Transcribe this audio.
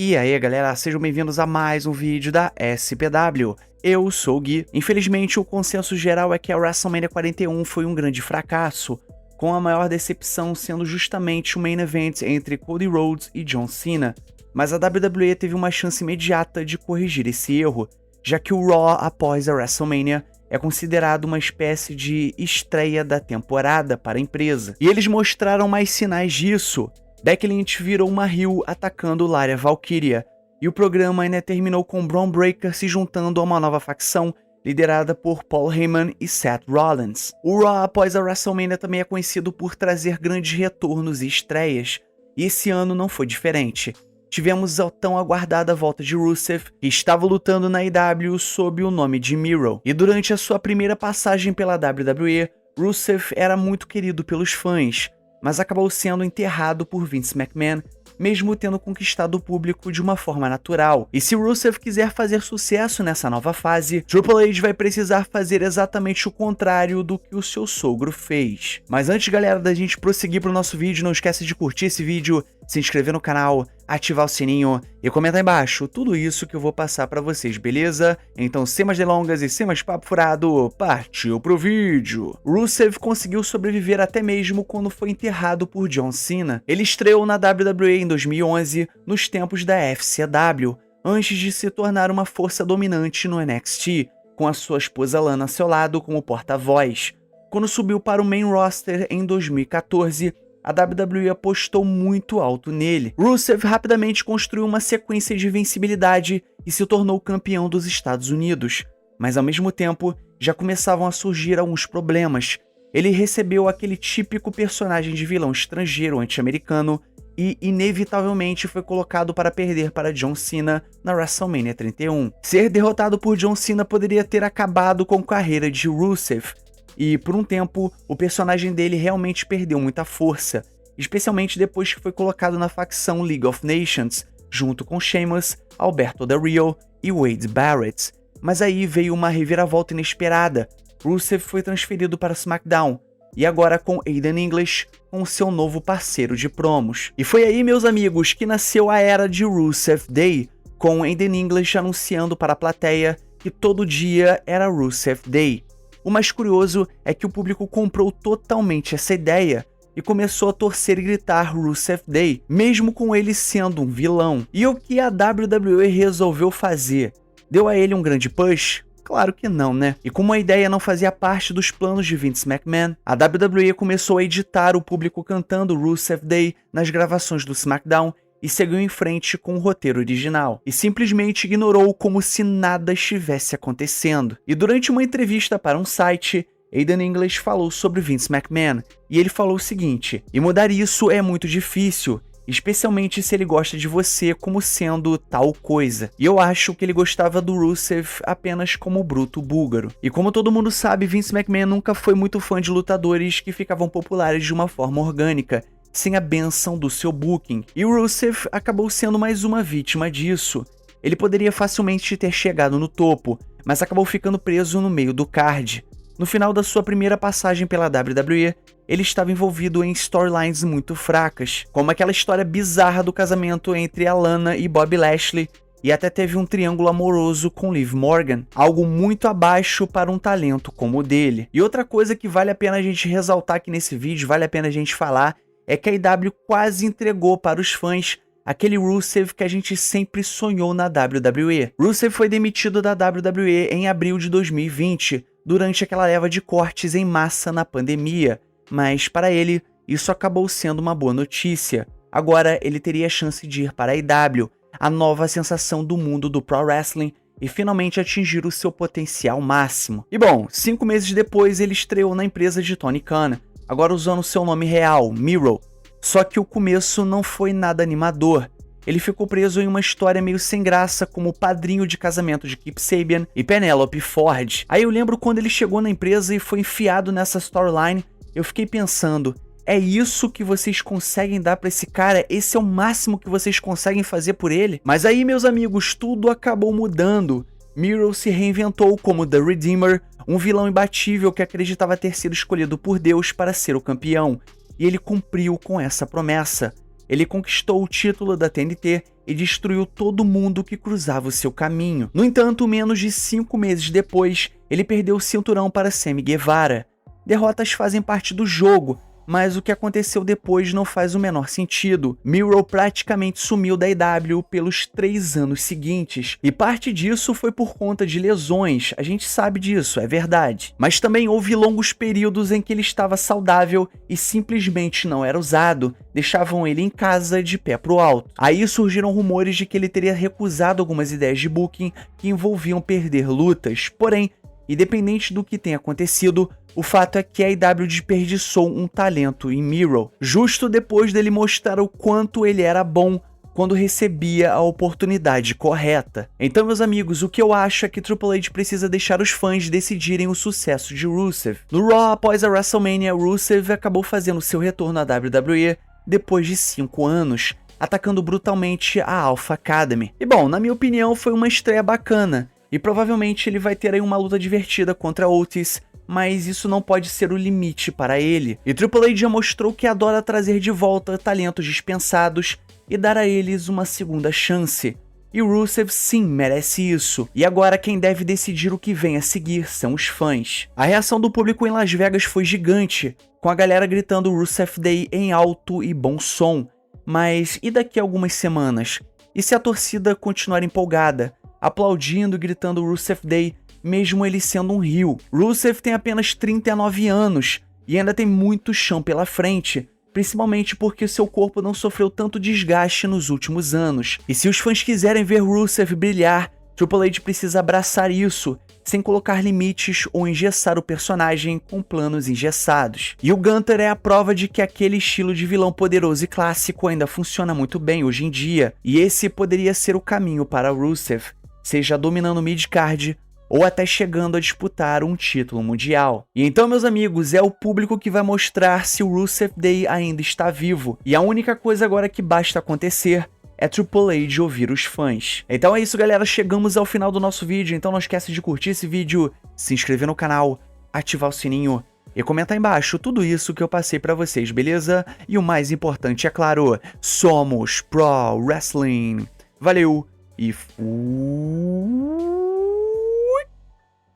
E aí galera, sejam bem-vindos a mais um vídeo da SPW. Eu sou o Gui. Infelizmente o consenso geral é que a WrestleMania 41 foi um grande fracasso, com a maior decepção sendo justamente o main event entre Cody Rhodes e John Cena. Mas a WWE teve uma chance imediata de corrigir esse erro, já que o Raw após a WrestleMania é considerado uma espécie de estreia da temporada para a empresa. E eles mostraram mais sinais disso. Becky Lynch virou uma heel atacando Lyra Valkyria, e o programa ainda terminou com Bron Breakker se juntando a uma nova facção liderada por Paul Heyman e Seth Rollins. O Raw após a WrestleMania também é conhecido por trazer grandes retornos e estreias, e esse ano não foi diferente. Tivemos a tão aguardada volta de Rusev, que estava lutando na AEW sob o nome de Miro, e durante a sua primeira passagem pela WWE, Rusev era muito querido pelos fãs, mas acabou sendo enterrado por Vince McMahon, mesmo tendo conquistado o público de uma forma natural. E se Rusev quiser fazer sucesso nessa nova fase, Triple H vai precisar fazer exatamente o contrário do que o seu sogro fez. Mas antes, galera, da gente prosseguir pro nosso vídeo, não esquece de curtir esse vídeo, se inscrever no canal, ativar o sininho e comentar aí embaixo tudo isso que eu vou passar pra vocês, beleza? Então, sem mais delongas e sem mais papo furado, partiu pro vídeo! Rusev conseguiu sobreviver até mesmo quando foi enterrado por John Cena. Ele estreou na WWE em 2011, nos tempos da FCW, antes de se tornar uma força dominante no NXT, com a sua esposa Lana a seu lado como porta-voz. Quando subiu para o main roster em 2014, a WWE apostou muito alto nele. Rusev rapidamente construiu uma sequência de invencibilidade e se tornou campeão dos Estados Unidos, mas ao mesmo tempo já começavam a surgir alguns problemas. Ele recebeu aquele típico personagem de vilão estrangeiro anti-americano e inevitavelmente foi colocado para perder para John Cena na WrestleMania 31. Ser derrotado por John Cena poderia ter acabado com a carreira de Rusev, e por um tempo o personagem dele realmente perdeu muita força, especialmente depois que foi colocado na facção League of Nations, junto com Sheamus, Alberto Del Rio e Wade Barrett. Mas aí veio uma reviravolta inesperada. Rusev foi transferido para SmackDown, e agora com Aiden English com seu novo parceiro de promos. E foi aí, meus amigos, que nasceu a era de Rusev Day, com Aiden English anunciando para a plateia que todo dia era Rusev Day. O mais curioso é que o público comprou totalmente essa ideia e começou a torcer e gritar Rusev Day, mesmo com ele sendo um vilão. E o que a WWE resolveu fazer? Deu a ele um grande push? Claro que não, né? E como a ideia não fazia parte dos planos de Vince McMahon, a WWE começou a editar o público cantando Rusev Day nas gravações do SmackDown e seguiu em frente com o roteiro original, e simplesmente ignorou como se nada estivesse acontecendo. E durante uma entrevista para um site, Aiden English falou sobre Vince McMahon, e ele falou o seguinte: e mudar isso é muito difícil, especialmente se ele gosta de você como sendo tal coisa. E eu acho que ele gostava do Rusev apenas como bruto búlgaro. E como todo mundo sabe, Vince McMahon nunca foi muito fã de lutadores que ficavam populares de uma forma orgânica, sem a bênção do seu booking. E o Rusev acabou sendo mais uma vítima disso. Ele poderia facilmente ter chegado no topo, mas acabou ficando preso no meio do card. No final da sua primeira passagem pela WWE, ele estava envolvido em storylines muito fracas, como aquela história bizarra do casamento entre a Lana e Bobby Lashley, e até teve um triângulo amoroso com Liv Morgan, algo muito abaixo para um talento como o dele. E outra coisa que vale a pena a gente ressaltar aqui nesse vídeo, vale a pena a gente falar, é que a AEW quase entregou para os fãs aquele Rusev que a gente sempre sonhou na WWE. Rusev foi demitido da WWE em abril de 2020, durante aquela leva de cortes em massa na pandemia, mas para ele isso acabou sendo uma boa notícia. Agora ele teria a chance de ir para a AEW, a nova sensação do mundo do Pro Wrestling, e finalmente atingir o seu potencial máximo. E bom, 5 meses depois ele estreou na empresa de Tony Khan, agora usando seu nome real, Miro. Só que o começo não foi nada animador. Ele ficou preso em uma história meio sem graça como o padrinho de casamento de Kip Sabian e Penelope Ford. Aí eu lembro quando ele chegou na empresa e foi enfiado nessa storyline, eu fiquei pensando, é isso que vocês conseguem dar pra esse cara? Esse é o máximo que vocês conseguem fazer por ele? Mas aí, meus amigos, tudo acabou mudando. Miro se reinventou como The Redeemer, um vilão imbatível que acreditava ter sido escolhido por Deus para ser o campeão, e ele cumpriu com essa promessa. ele conquistou o título da TNT e destruiu todo mundo que cruzava o seu caminho. No entanto, menos de 5 meses depois, ele perdeu o cinturão para Sammy Guevara. Derrotas fazem parte do jogo, mas o que aconteceu depois não faz o menor sentido. Miro praticamente sumiu da AEW pelos 3 anos seguintes, e parte disso foi por conta de lesões, a gente sabe disso, é verdade. Mas também houve longos períodos em que ele estava saudável e simplesmente não era usado, deixavam ele em casa de pé pro alto. Aí surgiram rumores de que ele teria recusado algumas ideias de booking que envolviam perder lutas, porém, independente do que tenha acontecido, o fato é que a AEW desperdiçou um talento em Miro, justo depois dele mostrar o quanto ele era bom quando recebia a oportunidade correta. Então, meus amigos, o que eu acho é que Triple H precisa deixar os fãs decidirem o sucesso de Rusev. No Raw, após a WrestleMania, Rusev acabou fazendo seu retorno à WWE depois de 5 anos, atacando brutalmente a Alpha Academy. E bom, na minha opinião, foi uma estreia bacana, e provavelmente ele vai ter aí uma luta divertida contra Otis, mas isso não pode ser o limite para ele. E Triple H já mostrou que adora trazer de volta talentos dispensados e dar a eles uma segunda chance. E Rusev sim merece isso. E agora quem deve decidir o que vem a seguir são os fãs. A reação do público em Las Vegas foi gigante, com a galera gritando Rusev Day em alto e bom som. Mas e daqui a algumas semanas? E se a torcida continuar empolgada, aplaudindo e gritando Rusev Day, mesmo ele sendo um heel? Rusev tem apenas 39 anos e ainda tem muito chão pela frente, principalmente porque seu corpo não sofreu tanto desgaste nos últimos anos. E se os fãs quiserem ver Rusev brilhar, Triple H precisa abraçar isso, sem colocar limites ou engessar o personagem com planos engessados. E o Gunther é a prova de que aquele estilo de vilão poderoso e clássico ainda funciona muito bem hoje em dia, e esse poderia ser o caminho para Rusev, seja dominando o mid-card ou até chegando a disputar um título mundial. E então, meus amigos, é o público que vai mostrar se o Rusev Day ainda está vivo, e a única coisa agora que basta acontecer é Triple H ouvir os fãs. Então é isso, galera, chegamos ao final do nosso vídeo, então não esquece de curtir esse vídeo, se inscrever no canal, ativar o sininho e comentar aí embaixo tudo isso que eu passei pra vocês, beleza? E o mais importante, é claro, somos Pro Wrestling. Valeu e fui!